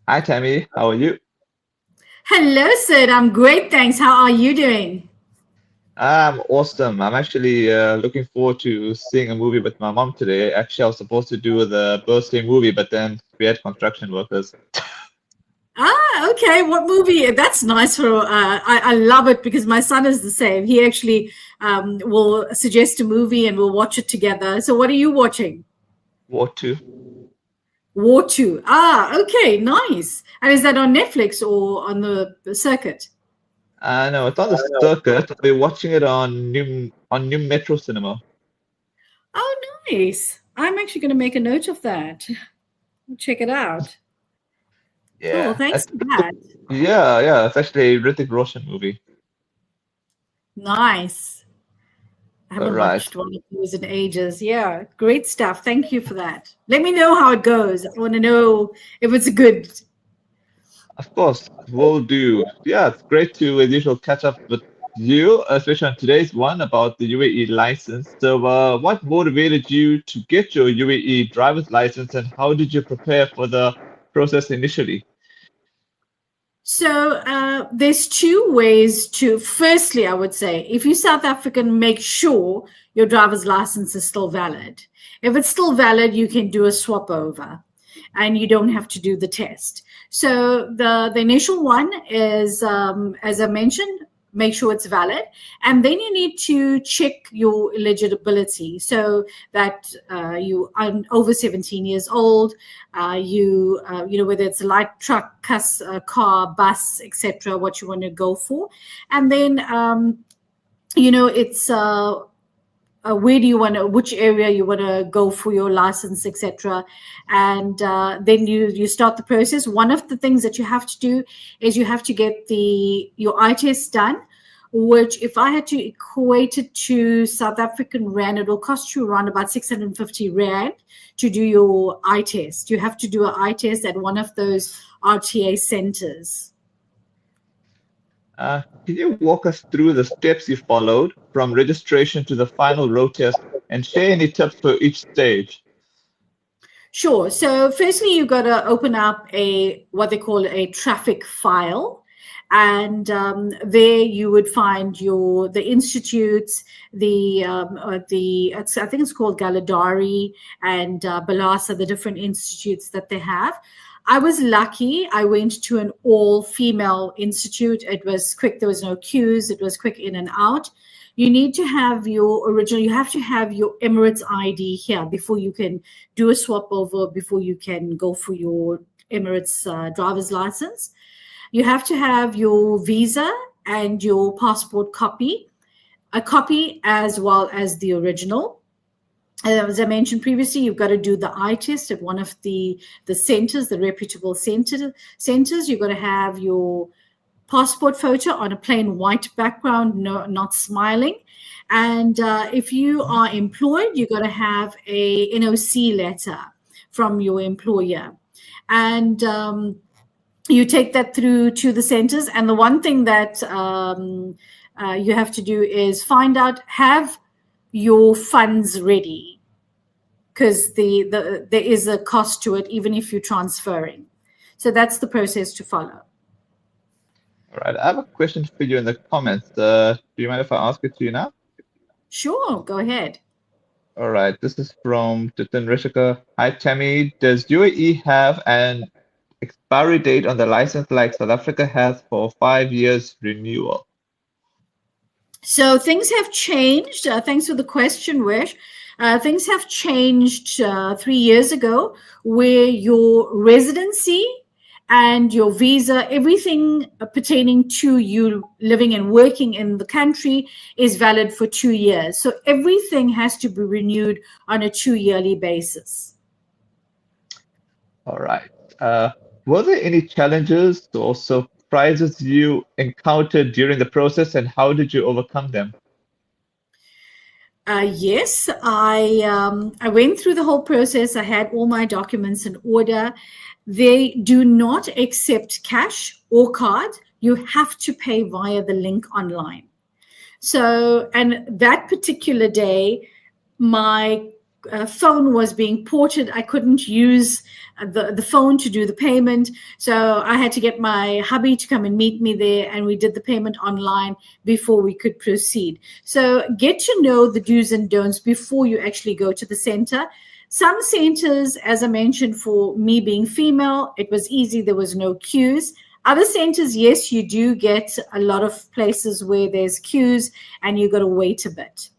Hi, Tammy. How are you? Hello, Sid. I'm great, thanks. How are you doing? I'm awesome. I'm actually looking forward to seeing a movie with my mom today. Actually, I was supposed to do the birthday movie, but then we had construction workers. Okay. What movie? That's nice for. I love it because my son is the same. He actually will suggest a movie and we'll watch it together. So, what are you watching? War 2. War Two. Okay, nice. And is that on Netflix or on the circuit? No, it's on the circuit. We're watching it on New Metro Cinema. Oh, nice. I'm actually going to make a note of that. Check it out. Cool. Yeah, Thanks for that. yeah. It's actually a Hrithik Roshan movie. Nice. I All haven't right. watched one of those in ages. Yeah, great stuff. Thank you for that. Let me know how it goes. I want to know if it's good. Of course, will do. Yeah, it's great to, as usual, catch up with you, especially on today's one about the UAE license. So, what motivated you to get your UAE driver's license, and how did you prepare for the process initially? So there's two ways to. Firstly, I would say if you're South African, make sure your driver's license is still valid. If it's still valid, you can do a swap over, and you don't have to do the test. So the initial one is, as I mentioned, make sure it's valid, and then you need to check your eligibility so that you are over 17 years old. You know, whether it's a light truck, car, bus, etc., what you want to go for, and then it's where do you want to, which area you want to go for your license, etc., and then you start the process. One of the things that you have to do is you have to get the your eye test done, which if I had to equate it to South African rand, it will cost you around about 650 rand to do your eye test. You have to do an eye test at one of those RTA centers. Can you walk us through the steps you followed from registration to the final road test, and share any tips for each stage? Sure. So firstly, you've got to open up a what they call a traffic file, and there you would find the institutes, I think it's called Galadari and Balasa, the different institutes that they have. I was lucky. I went to an all-female institute. It was quick. There was no queues. It was quick in and out. You need to have your original. You have to have your Emirates ID here before you can do a swap over, before you can go for your Emirates driver's license. You have to have your visa and your passport copy, a copy as well as the original. As I mentioned previously, you've got to do the eye test at one of the centers, the reputable centers. You've got to have your passport photo on a plain white background, no, not smiling. And if you are employed, you've got to have a NOC letter from your employer. And you take that through to the centers. And the one thing that you have to do is find out, have your funds ready, because there is a cost to it, even if you're transferring. So that's the process to follow. All right, I have a question for you in the comments. Do you mind if I ask it to you now? Sure, go ahead. All right, this is from Titin Rishika. Hi, Tammy. Does UAE have an expiry date on the license like South Africa has for 5 years renewal? So things have changed. Thanks for the question, Wish. Things have changed 3 years ago, where your residency and your visa, everything pertaining to you living and working in the country, is valid for 2 years. So everything has to be renewed on a 2 yearly basis. All right. Uh, were there any challenges or surprises you encountered during the process, and how did you overcome them? Yes, I went through the whole process. I had all my documents in order. They do not accept cash or card. You have to pay via the link online. So, and that particular day, my phone was being ported. I couldn't use the phone to do the payment. So I had to get my hubby to come and meet me there, and we did the payment online before we could proceed. So get to know the do's and don'ts before you actually go to the center. Some centers, as I mentioned, for me being female, it was easy. There was no queues. Other centers, yes, you do get a lot of places where there's queues and you got to wait a bit.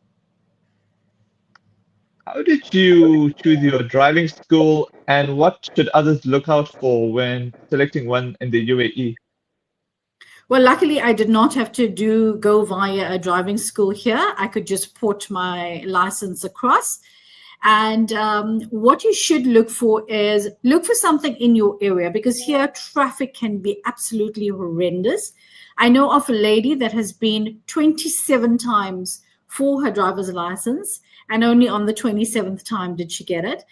How did you choose your driving school, and what should others look out for when selecting one in the UAE? Well, luckily, I did not have to go via a driving school here. I could just port my license across. And what you should look for is look for something in your area, because here traffic can be absolutely horrendous. I know of a lady that has been 27 times for her driver's license, and only on the 27th time did she get it.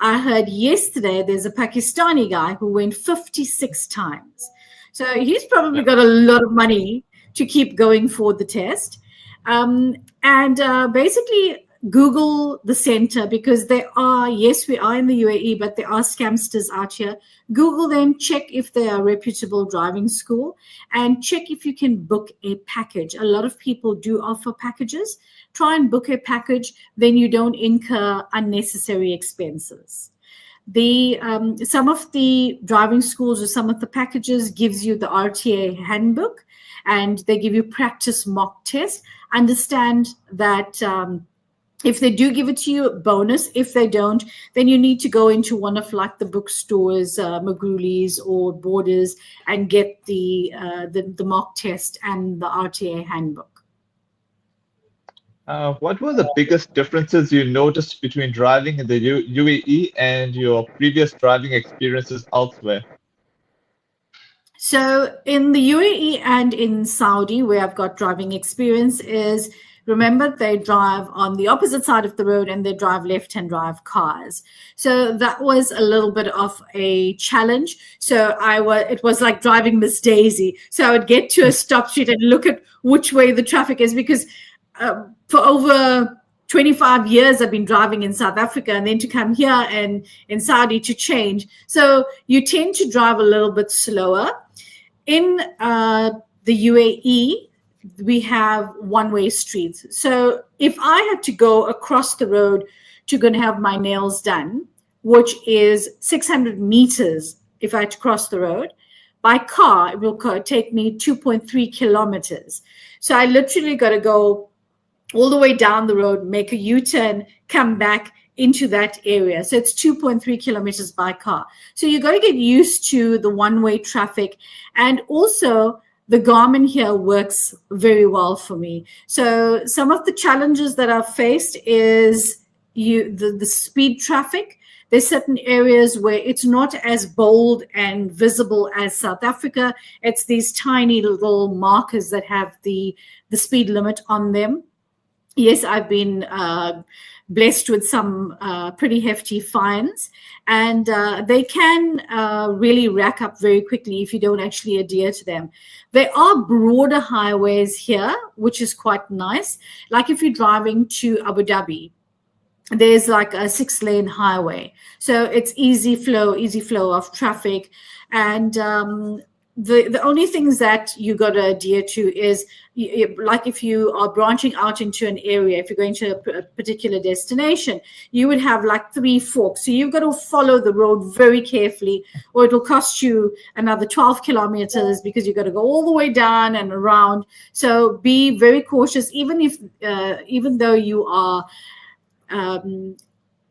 I heard yesterday there's a Pakistani guy who went 56 times. So he's probably got a lot of money to keep going for the test. Basically, Google the center, because there are, yes, we are in the UAE, but there are scamsters out here. Google them, check if they are a reputable driving school, and check if you can book a package. A lot of people do offer packages. Try and book a package, then you don't incur unnecessary expenses. Some of the driving schools or some of the packages gives you the RTA handbook, and they give you practice mock test. Understand that if they do give it to you, bonus. If they don't, then you need to go into one of like the bookstores, Magruli's or Borders, and get the mock test and the RTA handbook. What were the biggest differences you noticed between driving in the UAE and your previous driving experiences elsewhere? So in the UAE and in Saudi, where I've got driving experience, is remember they drive on the opposite side of the road and they drive left-hand drive cars. So that was a little bit of a challenge. So it was like driving Miss Daisy. So I would get to a stop street and look at which way the traffic is, because for over 25 years I've been driving in South Africa, and then to come here and in Saudi to change. So you tend to drive a little bit slower. In the UAE, we have one-way streets. So if I had to go across the road to go and have my nails done, which is 600 meters if I had to cross the road, by car, it will take me 2.3 kilometers. So I literally got to go all the way down the road, make a U-turn, come back into that area. So it's 2.3 kilometers by car. So you got to get used to the one-way traffic. And also the Garmin here works very well for me. So some of the challenges that I've faced is the speed traffic. There's certain areas where it's not as bold and visible as South Africa. It's these tiny little markers that have the speed limit on them. Yes, I've been blessed with some pretty hefty fines, and they can really rack up very quickly if you don't actually adhere to them. There are broader highways here, which is quite nice. Like if you're driving to Abu Dhabi, there's like a 6-lane highway. So it's easy flow of traffic. And the only things that you got to adhere to is, like if you are branching out into an area, if you're going to a particular destination, you would have like 3 forks. So you've got to follow the road very carefully, or it'll cost you another 12 kilometers because you've got to go all the way down and around. So be very cautious, even though you are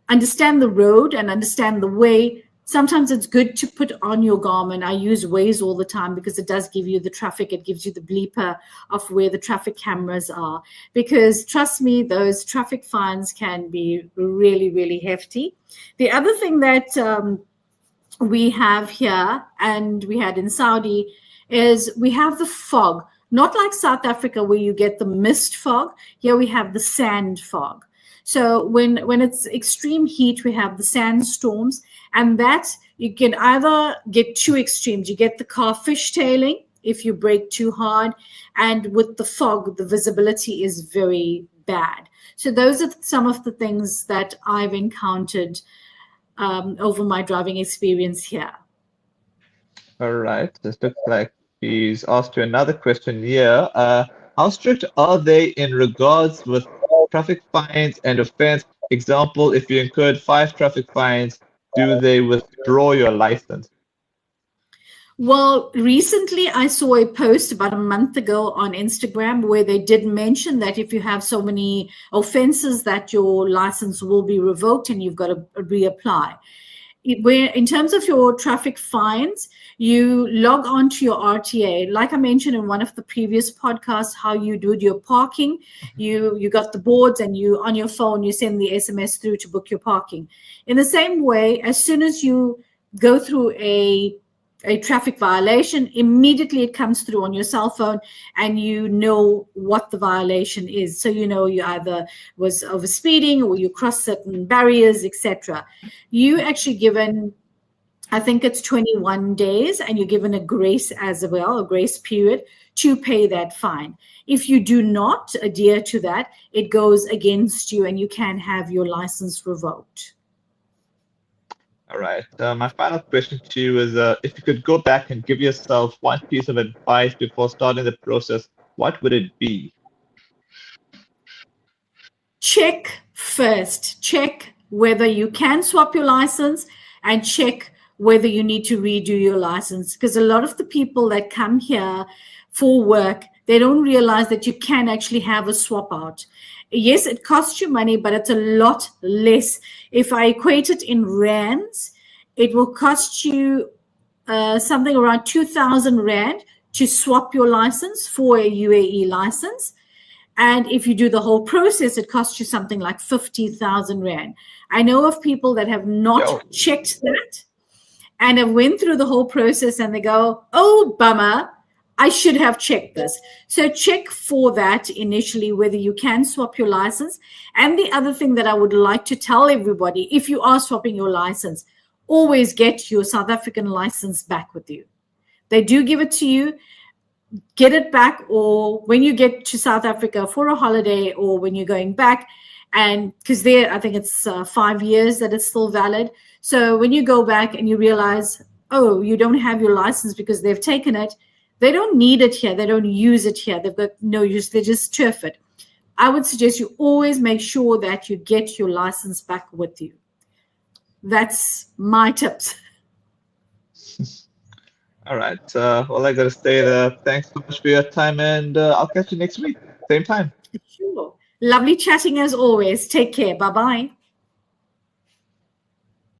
understand the road and understand the way. Sometimes it's good to put on your Garmin. I use Waze all the time because it does give you the traffic. It gives you the bleeper of where the traffic cameras are. Because trust me, those traffic fines can be really, really hefty. The other thing that we have here, and we had in Saudi, is we have the fog. Not like South Africa where you get the mist fog. Here we have the sand fog. So when it's extreme heat, we have the sandstorms, and that you can either get 2 extremes. You get the car fishtailing if you brake too hard, and with the fog, the visibility is very bad. So those are some of the things that I've encountered over my driving experience here. All right. This looks like he's asked you another question here. How strict are they in regards with traffic fines and offense? Example, if you incurred 5 traffic fines, do they withdraw your license? Well, recently I saw a post about a month ago on Instagram where they did mention that if you have so many offenses that your license will be revoked and you've got to reapply. Where in terms of your traffic fines, you log on to your RTA. Like I mentioned in one of the previous podcasts, how you do your parking, you got the boards and you on your phone, you send the SMS through to book your parking. In the same way, as soon as you go through a traffic violation, immediately it comes through on your cell phone and you know what the violation is. So you know you either was over speeding or you crossed certain barriers, etc. You actually given, I think it's 21 days, and you're given a grace as well, a grace period to pay that fine. If you do not adhere to that, it goes against you and you can have your license revoked. All right. My final question to you is if you could go back and give yourself one piece of advice before starting the process, what would it be? Check first. Check whether you can swap your license and check whether you need to redo your license. Because a lot of the people that come here for work, they don't realize that you can actually have a swap out. Yes, it costs you money, but it's a lot less. If I equate it in rands, it will cost you something around 2,000 rand to swap your license for a UAE license. And if you do the whole process, it costs you something like 50,000 rand. I know of people that have not checked that and have went through the whole process and they go, oh, bummer, I should have checked this. So check for that initially, whether you can swap your license. And the other thing that I would like to tell everybody, if you are swapping your license, always get your South African license back with you. They do give it to you. Get it back, or when you get to South Africa for a holiday or when you're going back, and because there, I think it's 5 years that it's still valid. So when you go back and you realize, oh, you don't have your license because they've taken it, they don't need it here. They don't use it here. They've got no use. They just turf it. I would suggest you always make sure that you get your license back with you. That's my tips. All right. Well, I got to say thanks so much for your time, and I'll catch you next week. Same time. Sure. Lovely chatting as always. Take care. Bye-bye.